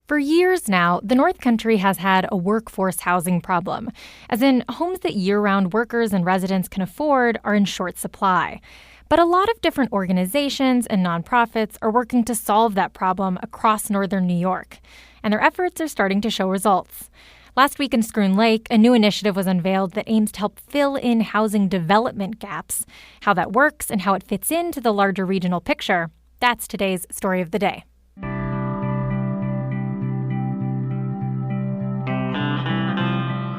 For years now, the North Country has had a workforce housing problem, as in homes that year-round workers and residents can afford are in short supply. But a lot of different organizations and nonprofits are working to solve that problem across northern New York, and their efforts are starting to show results. Last week in Saranac Lake, a new initiative was unveiled that aims to help fill in housing development gaps. How that works and how it fits into the larger regional picture, that's today's Story of the Day.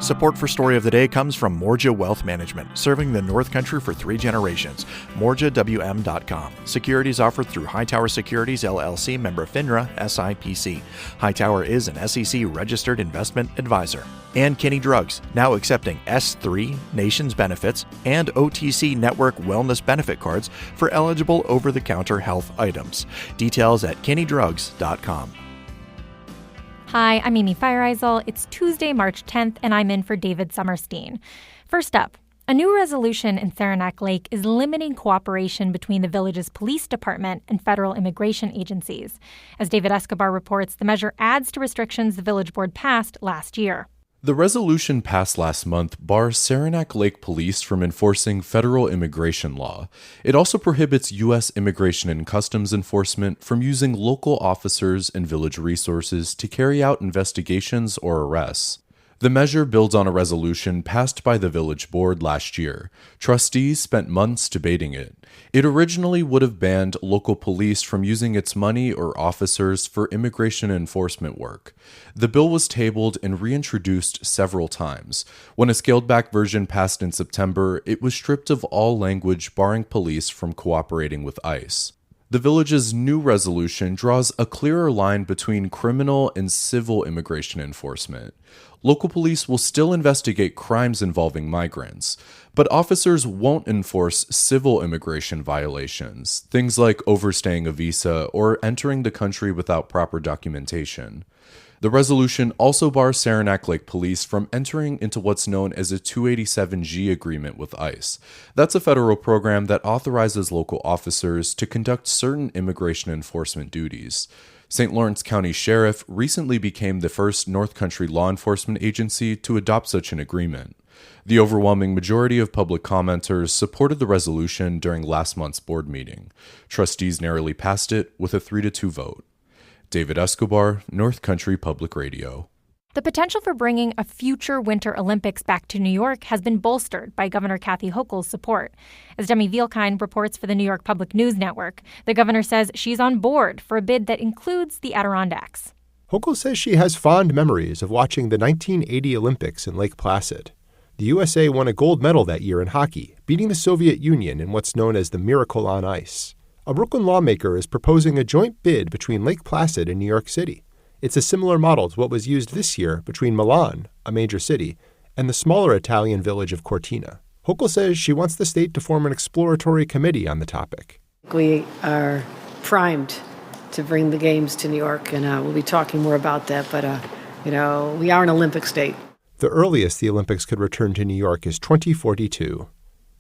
Support for Story of the Day comes from Morja Wealth Management, serving the North Country for 3 generations. MorjaWM.com. Securities offered through Hightower Securities, LLC, member FINRA, SIPC. Hightower is an SEC-registered investment advisor. And Kinney Drugs, now accepting S3 Nations benefits and OTC Network Wellness benefit cards for eligible over-the-counter health items. Details at KinneyDrugs.com. Hi, I'm Amy Feiereisel. It's Tuesday, March 10th, and I'm in for David Summerstein. First up, a new resolution in Saranac Lake is limiting cooperation between the village's police department and federal immigration agencies. As David Escobar reports, the measure adds to restrictions the village board passed last year. The resolution passed last month bars Saranac Lake police from enforcing federal immigration law. It also prohibits U.S. Immigration and Customs Enforcement from using local officers and village resources to carry out investigations or arrests. The measure builds on a resolution passed by the village board last year. Trustees spent months debating it. It originally would have banned local police from using its money or officers for immigration enforcement work. The bill was tabled and reintroduced several times. When a scaled-back version passed in September, it was stripped of all language barring police from cooperating with ICE. The village's new resolution draws a clearer line between criminal and civil immigration enforcement. Local police will still investigate crimes involving migrants, but officers won't enforce civil immigration violations, things like overstaying a visa or entering the country without proper documentation. The resolution also bars Saranac Lake police from entering into what's known as a 287G agreement with ICE. That's a federal program that authorizes local officers to conduct certain immigration enforcement duties. St. Lawrence County Sheriff recently became the first North Country law enforcement agency to adopt such an agreement. The overwhelming majority of public commenters supported the resolution during last month's board meeting. Trustees narrowly passed it with a 3-2 vote. David Escobar, North Country Public Radio. The potential for bringing a future Winter Olympics back to New York has been bolstered by Governor Kathy Hochul's support. As Demi Vielkind reports for the New York Public News Network, the governor says she's on board for a bid that includes the Adirondacks. Hochul says she has fond memories of watching the 1980 Olympics in Lake Placid. The USA won a gold medal that year in hockey, beating the Soviet Union in what's known as the Miracle on Ice. A Brooklyn lawmaker is proposing a joint bid between Lake Placid and New York City. It's a similar model to what was used this year between Milan, a major city, and the smaller Italian village of Cortina. Hochul says she wants the state to form an exploratory committee on the topic. We are primed to bring the games to New York, and we'll be talking more about that, but we are an Olympic state. The earliest the Olympics could return to New York is 2042.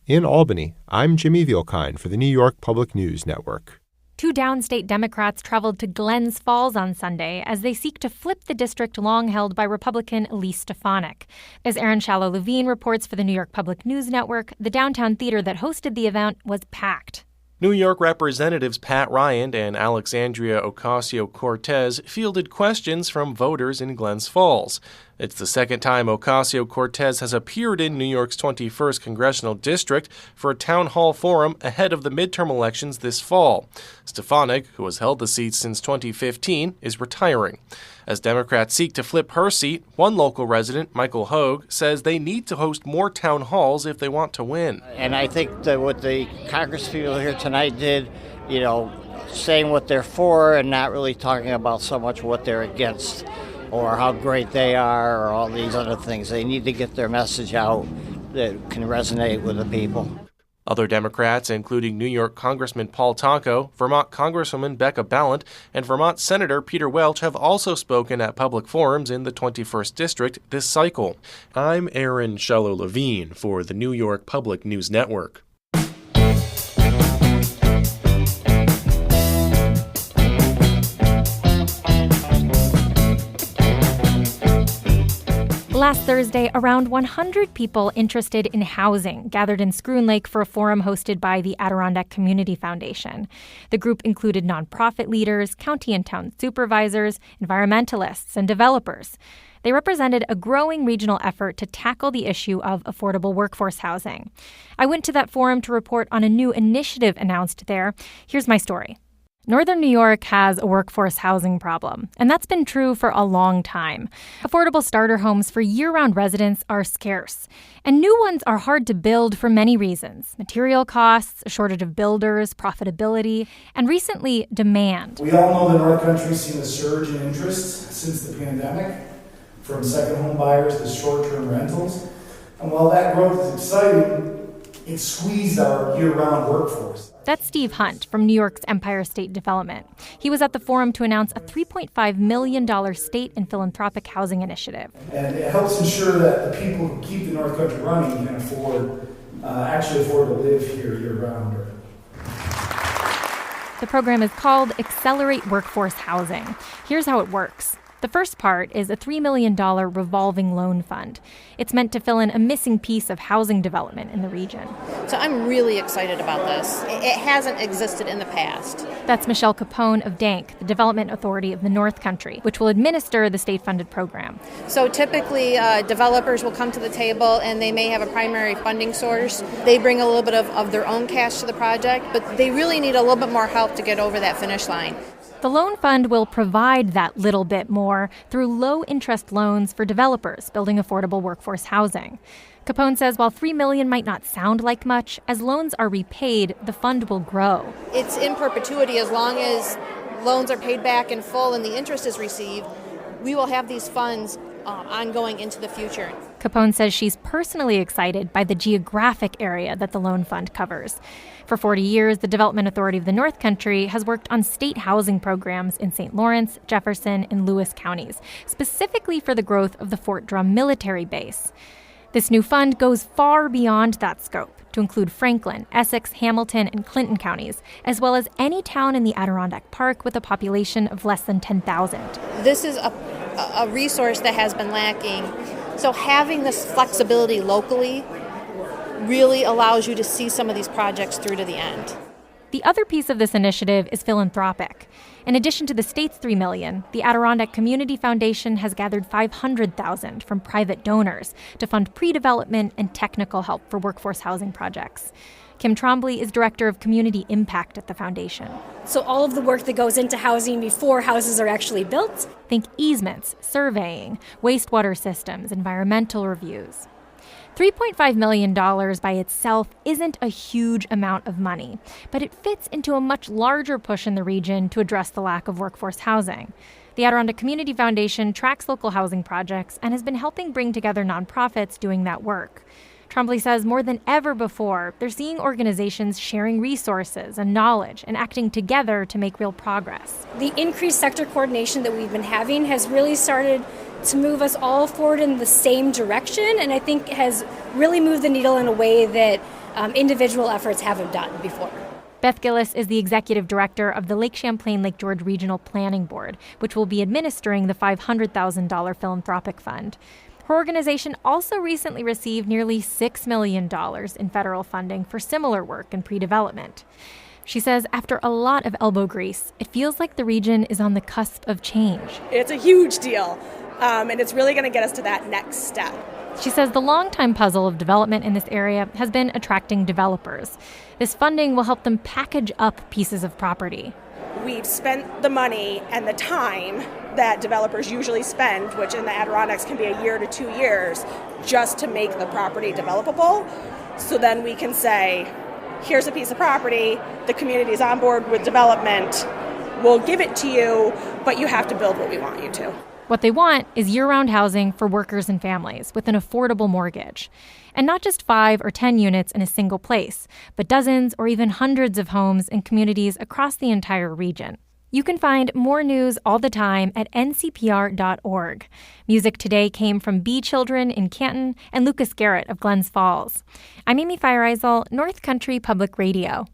In Albany, I'm Jimmy Vielkind for the New York Public News Network. 2 downstate Democrats traveled to Glens Falls on Sunday as they seek to flip the district long held by Republican Elise Stefanik. As Aaron Shallow-Levine reports for the New York Public News Network, the downtown theater that hosted the event was packed. New York Representatives Pat Ryan and Alexandria Ocasio-Cortez fielded questions from voters in Glens Falls. It's the second time Ocasio-Cortez has appeared in New York's 21st Congressional District for a town hall forum ahead of the midterm elections this fall. Stefanik, who has held the seat since 2015, is retiring. As Democrats seek to flip her seat, one local resident, Michael Hogue, says they need to host more town halls if they want to win. And I think that what the Congress people here tonight did, saying what they're for and not really talking about so much what they're against or how great they are or all these other things. They need to get their message out that can resonate with the people. Other Democrats, including New York Congressman Paul Tonko, Vermont Congresswoman Becca Balint, and Vermont Senator Peter Welch, have also spoken at public forums in the 21st District this cycle. I'm Aaron Shallow-Levine for the New York Public News Network. Last Thursday, around 100 people interested in housing gathered in Saranac Lake for a forum hosted by the Adirondack Community Foundation. The group included nonprofit leaders, county and town supervisors, environmentalists, and developers. They represented a growing regional effort to tackle the issue of affordable workforce housing. I went to that forum to report on a new initiative announced there. Here's my story. Northern New York has a workforce housing problem, and that's been true for a long time. Affordable starter homes for year-round residents are scarce, and new ones are hard to build for many reasons: material costs, a shortage of builders, profitability, and recently, demand. We all know the North Country's seen a surge in interest since the pandemic, from second home buyers to short-term rentals. And while that growth is exciting, it squeezed our year-round workforce. That's Steve Hunt from New York's Empire State Development. He was at the forum to announce a $3.5 million state and philanthropic housing initiative. And it helps ensure that the people who keep the North Country running can actually afford to live here year-round. The program is called Accelerate Workforce Housing. Here's how it works. The first part is a $3 million revolving loan fund. It's meant to fill in a missing piece of housing development in the region. So I'm really excited about this. It hasn't existed in the past. That's Michelle Capone of DANC, the Development Authority of the North Country, which will administer the state-funded program. So typically, developers will come to the table and they may have a primary funding source. They bring a little bit of their own cash to the project, but they really need a little bit more help to get over that finish line. The loan fund will provide that little bit more through low-interest loans for developers building affordable workforce housing. Capone says while $3 million might not sound like much, as loans are repaid, the fund will grow. It's in perpetuity. As long as loans are paid back in full and the interest is received, we will have these funds ongoing into the future. Capone says she's personally excited by the geographic area that the loan fund covers. For 40 years, the Development Authority of the North Country has worked on state housing programs in St. Lawrence, Jefferson, and Lewis counties, specifically for the growth of the Fort Drum military base. This new fund goes far beyond that scope to include Franklin, Essex, Hamilton, and Clinton counties, as well as any town in the Adirondack Park with a population of less than 10,000. This is a resource that has been lacking. So having this flexibility locally really allows you to see some of these projects through to the end. The other piece of this initiative is philanthropic. In addition to the state's $3 million, the Adirondack Community Foundation has gathered $500,000 from private donors to fund pre-development and technical help for workforce housing projects. Kim Trombley is Director of Community Impact at the foundation. So all of the work that goes into housing before houses are actually built. Think easements, surveying, wastewater systems, environmental reviews. $3.5 million by itself isn't a huge amount of money, but it fits into a much larger push in the region to address the lack of workforce housing. The Adirondack Community Foundation tracks local housing projects and has been helping bring together nonprofits doing that work. Trombley says more than ever before, they're seeing organizations sharing resources and knowledge and acting together to make real progress. The increased sector coordination that we've been having has really started to move us all forward in the same direction, and I think has really moved the needle in a way that individual efforts haven't done before. Beth Gillis is the executive director of the Lake Champlain-Lake George Regional Planning Board, which will be administering the $500,000 philanthropic fund. Her organization also recently received nearly $6 million in federal funding for similar work in pre-development. She says after a lot of elbow grease, it feels like the region is on the cusp of change. It's a huge deal, and it's really going to get us to that next step. She says the longtime puzzle of development in this area has been attracting developers. This funding will help them package up pieces of property. We've spent the money and the time that developers usually spend, which in the Adirondacks can be a year to 2 years, just to make the property developable. So then we can say, here's a piece of property, the community's on board with development, we'll give it to you, but you have to build what we want you to. What they want is year-round housing for workers and families with an affordable mortgage. And not just 5 or 10 units in a single place, but dozens or even hundreds of homes in communities across the entire region. You can find more news all the time at ncpr.org. Music today came from Bee Children in Canton and Lucas Garrett of Glens Falls. I'm Amy Feiereisel, North Country Public Radio.